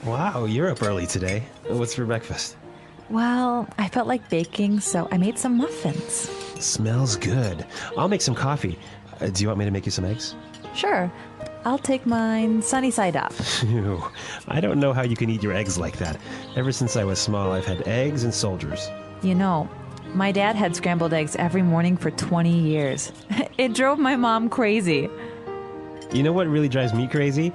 Wow, you're up early today. What's for breakfast? Well, I felt like baking, so I made some muffins. Smells good. I'll make some coffee. Do you want me to make you some eggs? Sure, I'll take mine sunny side up. Ew. I don't know how you can eat your eggs like that. Ever since I was small, I've had eggs and soldiers. You know, my dad had scrambled eggs every morning for 20 years. It drove my mom crazy. You know what really drives me crazy?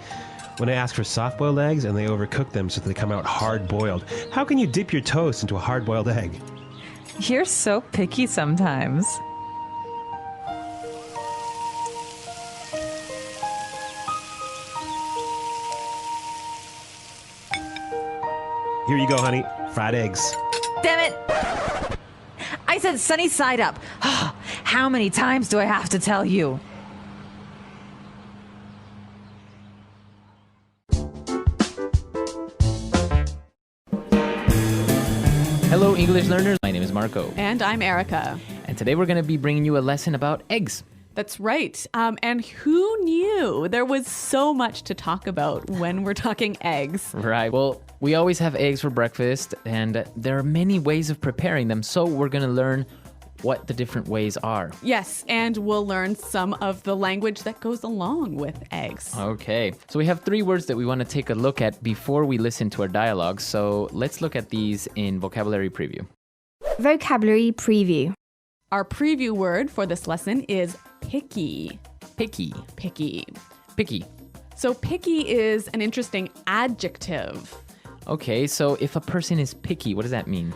When I ask for soft-boiled eggs and they overcook them so that they come out hard-boiled. How can you dip your toast into a hard-boiled egg? You're so picky sometimes. Here you go, honey. Fried eggs. Damn it! I said sunny side up. How many times do I have to tell you? Hello, English learners. My name is Marco. And I'm Erica. And today we're going to be bringing you a lesson about eggs. That's right. And who knew there was so much to talk about when we're talking eggs? Right. Well, we always have eggs for breakfast, and there are many ways of preparing them. So we're going to learn what the different ways are. Yes, and we'll learn some of the language that goes along with eggs. Okay. So we have 3 words that we want to take a look at before we listen to our dialogue. So let's look at these in vocabulary preview. Vocabulary preview. Our preview word for this lesson is picky. Picky. Picky. Picky. So picky is an interesting adjective. Okay, so if a person is picky, what does that mean?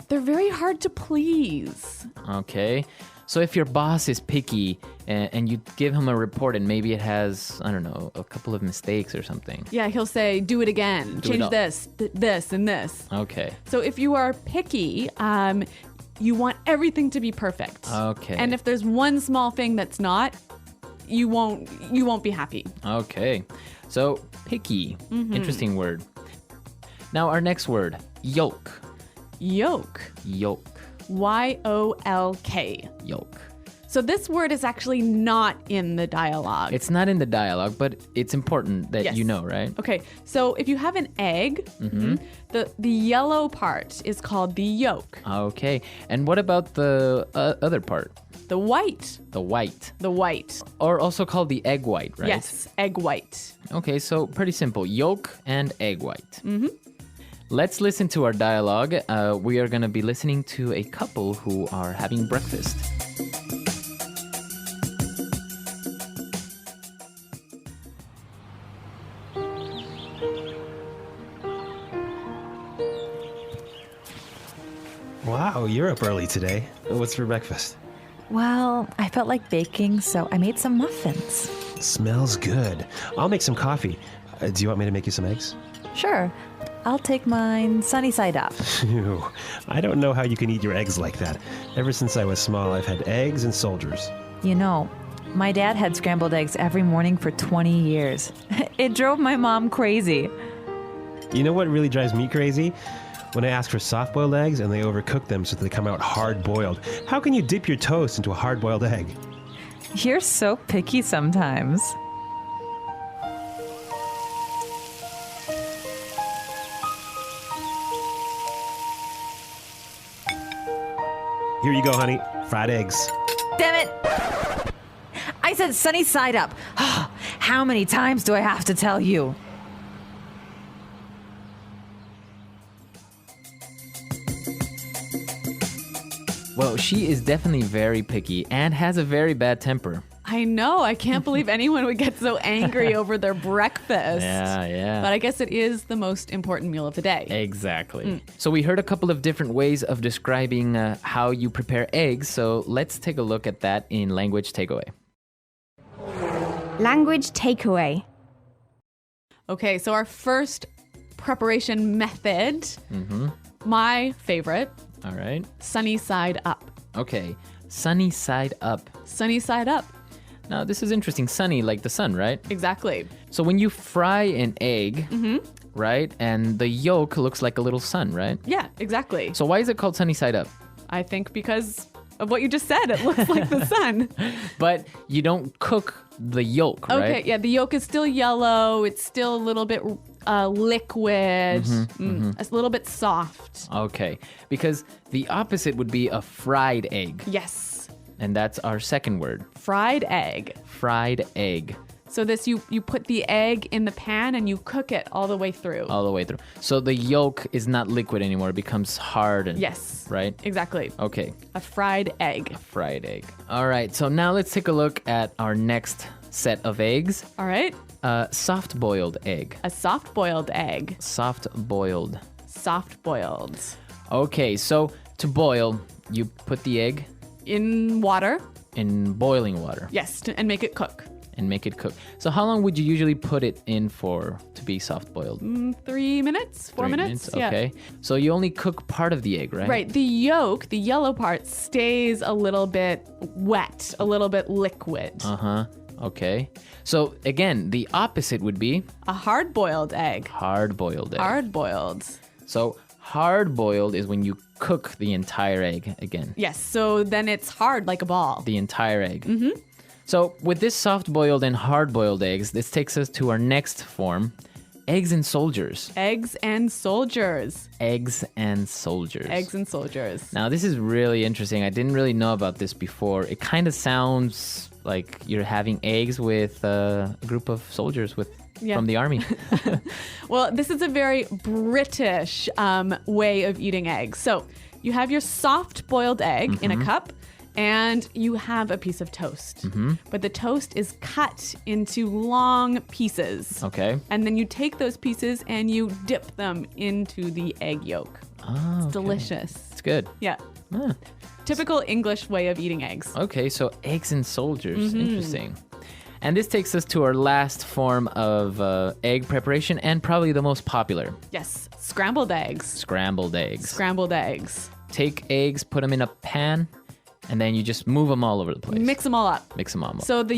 They're very hard to please. Okay. So if your boss is picky and you give him a report and maybe it has, I don't know, a couple of mistakes or something. Yeah, he'll say, do it again. Do it Change all. this, this, and this. Okay. So if you are picky, you want everything to be perfect. Okay. And if there's one small thing that's not, you won't be happy. Okay. So picky. Interesting word. Now our next word, yolk. Yolk. Yolk. Y-O-L-K. Yolk. So this word is actually not in the dialogue. It's not in the dialogue, but it's important that Yes. you know, right? Okay, so if you have an egg, the yellow part is called the yolk. Okay. And what about the other part? The white. The white. The white. Or also called the egg white, right? Yes, egg white. Okay, so pretty simple. Yolk and egg white. Let's listen to our dialogue. We are going to be listening to a couple who are having breakfast. Wow, you're up early today. What's for breakfast? Well, I felt like baking, so I made some muffins. Smells good. I'll make some coffee. Do you want me to make you some eggs? Sure, I'll take mine sunny side up. Ew. I don't know how you can eat your eggs like that. Ever since I was small, I've had eggs and soldiers. You know, my dad had scrambled eggs every morning for 20 years. It drove my mom crazy. You know what really drives me crazy? When I ask for soft-boiled eggs and they overcook them so that they come out hard-boiled. How can you dip your toast into a hard-boiled egg? You're so picky sometimes. Here you go, honey. Fried eggs. Damn it! I said sunny side up. How many times do I have to tell you? Well, she is definitely very picky and has a very bad temper. I know. I can't believe anyone would get so angry over their breakfast. Yeah. But I guess it is the most important meal of the day. Exactly. So we heard a couple of different ways of describing how you prepare eggs. So let's take a look at that in language takeaway. Language takeaway. Okay, so our first preparation method, my favorite, All right. sunny side up. Okay. Sunny side up. Sunny side up. Now, this is interesting. Sunny, like the sun, right? Exactly. So when you fry an egg, right, and the yolk looks like a little sun, right? Yeah, exactly. So why is it called sunny side up? I think because of what you just said. It looks like the sun. But you don't cook the yolk, right? Okay, yeah, the yolk is still yellow. It's still a little bit liquid, a little bit soft. Okay, because the opposite would be a fried egg. Yes, And that's our second word, fried egg. fried egg. So this, you put the egg in the pan and you cook it all the way through. All the way through. So the yolk is not liquid anymore. It becomes hard. And, Yes. Right? Exactly. Okay. A fried egg. Fried egg. All right. So now let's take a look at our next set of eggs. All right. Soft-boiled egg. A soft-boiled egg. Soft-boiled. Soft-boiled. Okay. So to boil, you put the egg In water. in boiling water Yes, and make it cook. and make it cook. So how long would you usually put it in for to be soft-boiled? 3 minutes? 4 3 minutes? Yeah. Okay. So you only cook part of the egg, right? Right. The yolk, the yellow part, stays a little bit wet, a little bit liquid. Uh-huh. Okay. So again, the opposite would be A hard-boiled egg. hard-boiled egg. Hard-boiled. So hard-boiled is when you cook the entire egg again. Yes, so then it's hard like a ball. The entire egg. Mm-hmm. So with this soft-boiled and hard-boiled eggs, this takes us to our next form, eggs and soldiers. Eggs and soldiers. Eggs and soldiers. Eggs and soldiers. Now this is really interesting. I didn't really know about this before. It kind of sounds like you're having eggs with a group of soldiers from the army. Well, this is a very British way of eating eggs. So you have your soft boiled egg in a cup, and you have a piece of toast. But the toast is cut into long pieces. Okay. And then you take those pieces and you dip them into the egg yolk. Oh, It's delicious. it's good. Yeah. Ah. Typical English way of eating eggs. Okay, so eggs and soldiers. Interesting. And this takes us to our last form of egg preparation and probably the most popular, Yes. Scrambled eggs. scrambled eggs. Scrambled eggs. Take eggs, put them in a pan, and then you just move them all over the place. Mix them all up. Mix them all up. So the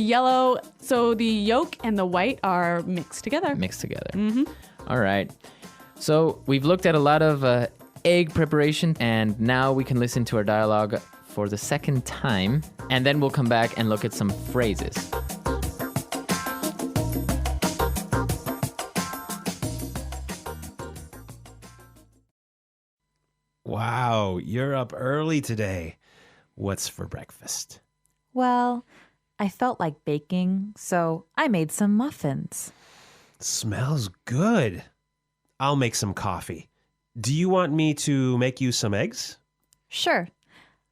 yolk and the white are mixed together. Mixed together. All right. So we've looked at a lot of egg preparation, and now we can listen to our dialogue for the second time, and then we'll come back and look at some phrases. Wow, you're up early today. What's for breakfast? Well, I felt like baking, so I made some muffins. Smells good. I'll make some coffee. Do you want me to make you some eggs? Sure.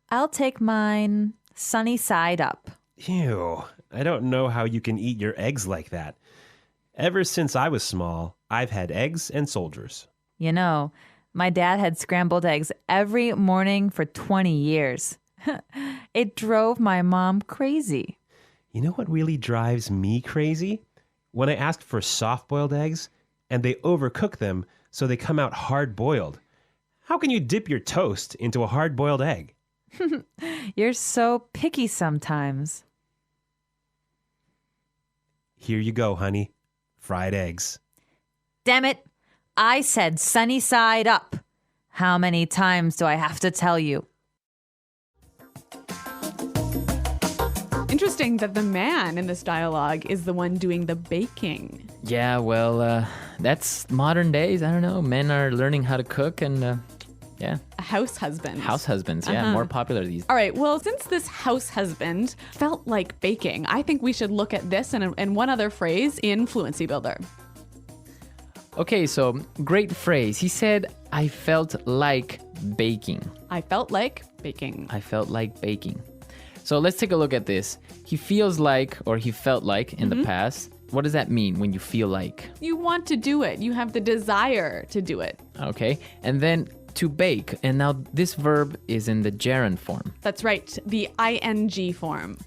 I'll take mine sunny side up. Ew, I don't know how you can eat your eggs like that. Ever since I was small, I've had eggs and soldiers. You know, my dad had scrambled eggs every morning for 20 years. It drove my mom crazy. You know what really drives me crazy? When I asked for soft-boiled eggs, and they overcook them so they come out hard-boiled. How can you dip your toast into a hard-boiled egg? You're so picky sometimes. Here you go, honey. Fried eggs. Damn it. I said sunny side up. How many times do I have to tell you? Interesting that the man in this dialogue is the one doing the baking. Yeah, well, that's modern days. I don't know. Men are learning how to cook and, yeah. A house husband. House husbands, yeah, more popular these days. All right, well, since this house husband felt like baking, I think we should look at this and one other phrase in Fluency Builder. Okay, so great phrase. He said, I felt like baking. I felt like baking. I felt like baking. So let's take a look at this. He feels like, or he felt like in the past. What does that mean when you feel like? You want to do it. You have the desire to do it. Okay, and then to bake. And now this verb is in the gerund form. That's right, the ing form.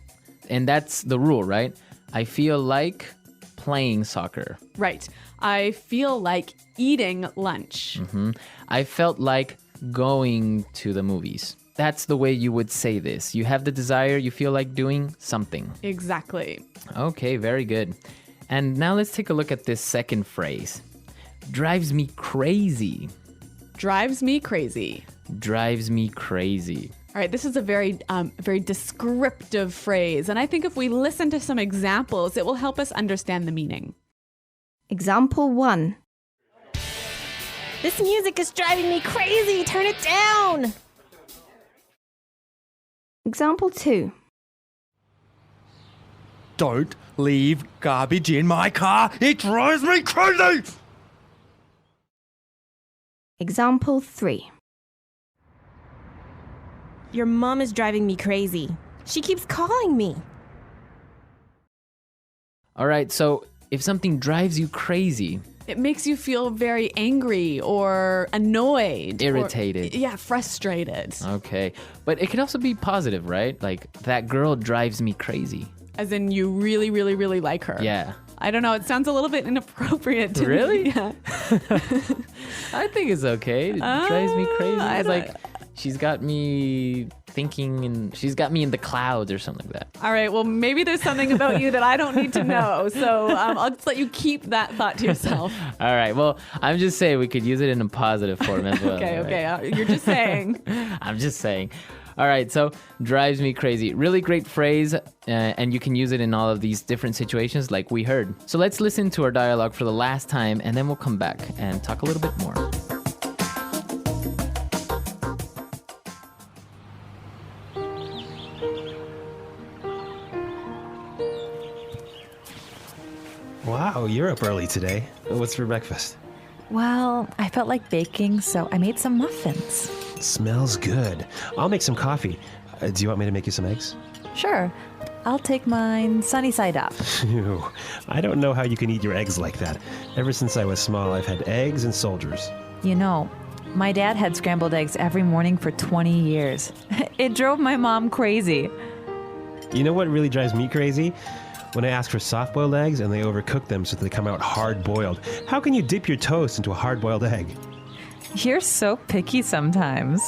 And that's the rule, right? I feel like playing soccer. Right. I feel like eating lunch. I felt like going to the movies. That's the way you would say this. You have the desire, you feel like doing something. Exactly. Okay, very good. And now let's take a look at this second phrase. Drives me crazy. Drives me crazy. Drives me crazy. All right, this is a very descriptive phrase. And I think if we listen to some examples, it will help us understand the meaning. Example 1. This music is driving me crazy. Turn it down. Example 2. Don't leave garbage in my car. It drives me crazy. Example 3. Your mom is driving me crazy. She keeps calling me. All right, so if something drives you crazy, It makes you feel very angry or annoyed. Irritated. Or, frustrated. okay. But it can also be positive, right? Like, that girl drives me crazy. As in you really, really, really like her. Yeah. I don't know. It sounds a little bit inappropriate to Really? me. Yeah. I think it's okay. It drives me crazy. I It's don't- like, she's got me thinking, and she's got me in the clouds or something like that. All right. Well, maybe there's something about you that I don't need to know. So I'll just let you keep that thought to yourself. All right. Well, I'm just saying we could use it in a positive form as well. Okay. right? Okay. You're just saying. I'm just saying. All right. So, drives me crazy. Really great phrase. And you can use it in all of these different situations like we heard. So, let's listen to our dialogue for the last time, and then we'll come back and talk a little bit more. Wow, you're up early today. What's for breakfast? Well, I felt like baking, so I made some muffins. Smells good. I'll make some coffee. Do you want me to make you some eggs? Sure, I'll take mine sunny side up. Phew. I don't know how you can eat your eggs like that. Ever since I was small, I've had eggs and soldiers. You know, my dad had scrambled eggs every morning for 20 years. It drove my mom crazy. You know what really drives me crazy? When I ask for soft-boiled eggs and they overcook them so that they come out hard-boiled. How can you dip your toast into a hard-boiled egg? You're so picky sometimes.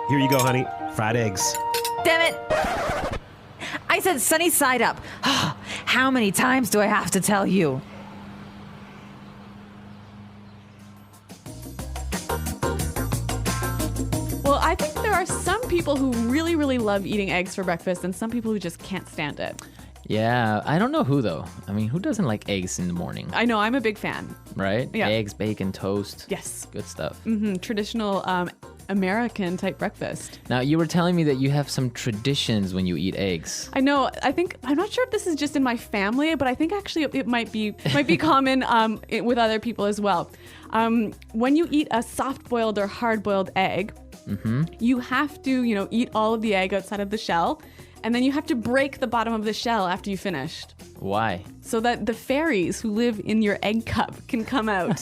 Here you go, honey. Fried eggs. Damn it! I said sunny side up. How many times do I have to tell you? Well, I think there are some people who really, really love eating eggs for breakfast and some people who just can't stand it. Yeah. I don't know who, though. I mean, who doesn't like eggs in the morning? I know. I'm a big fan. Right? Yeah. Eggs, bacon, toast. Yes. Good stuff. Traditional American type breakfast. Now, you were telling me that you have some traditions when you eat eggs. I know. I'm not sure if this is just in my family, but I think actually it might be common with other people as well. When you eat a soft-boiled or hard-boiled egg, you have to, eat all of the egg outside of the shell, and then you have to break the bottom of the shell after you finished, Why? so that the fairies who live in your egg cup can come out.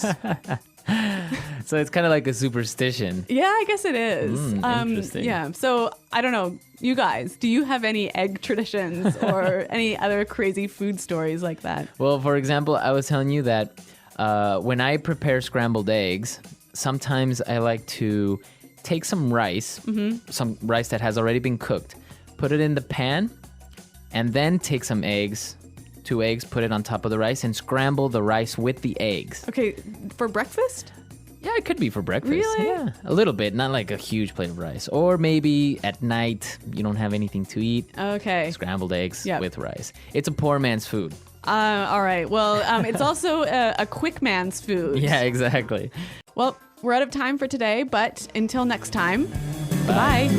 So it's kind of like a superstition. Yeah, I guess it is. Interesting. Yeah. So I don't know. You guys, do you have any egg traditions or any other crazy food stories like that? Well, for example, I was telling you that when I prepare scrambled eggs, sometimes I like to take some rice, some rice that has already been cooked, put it in the pan, and then take some eggs, 2 eggs, put it on top of the rice, and scramble the rice with the eggs. Okay, for breakfast? Yeah, it could be for breakfast. Really? Yeah, a little bit, not like a huge plate of rice. Or maybe at night, you don't have anything to eat. Okay. Scrambled eggs Yep. with rice. It's a poor man's food. All right. Well, it's also a quick man's food. Yeah, exactly. Well, we're out of time for today, but until next time, bye.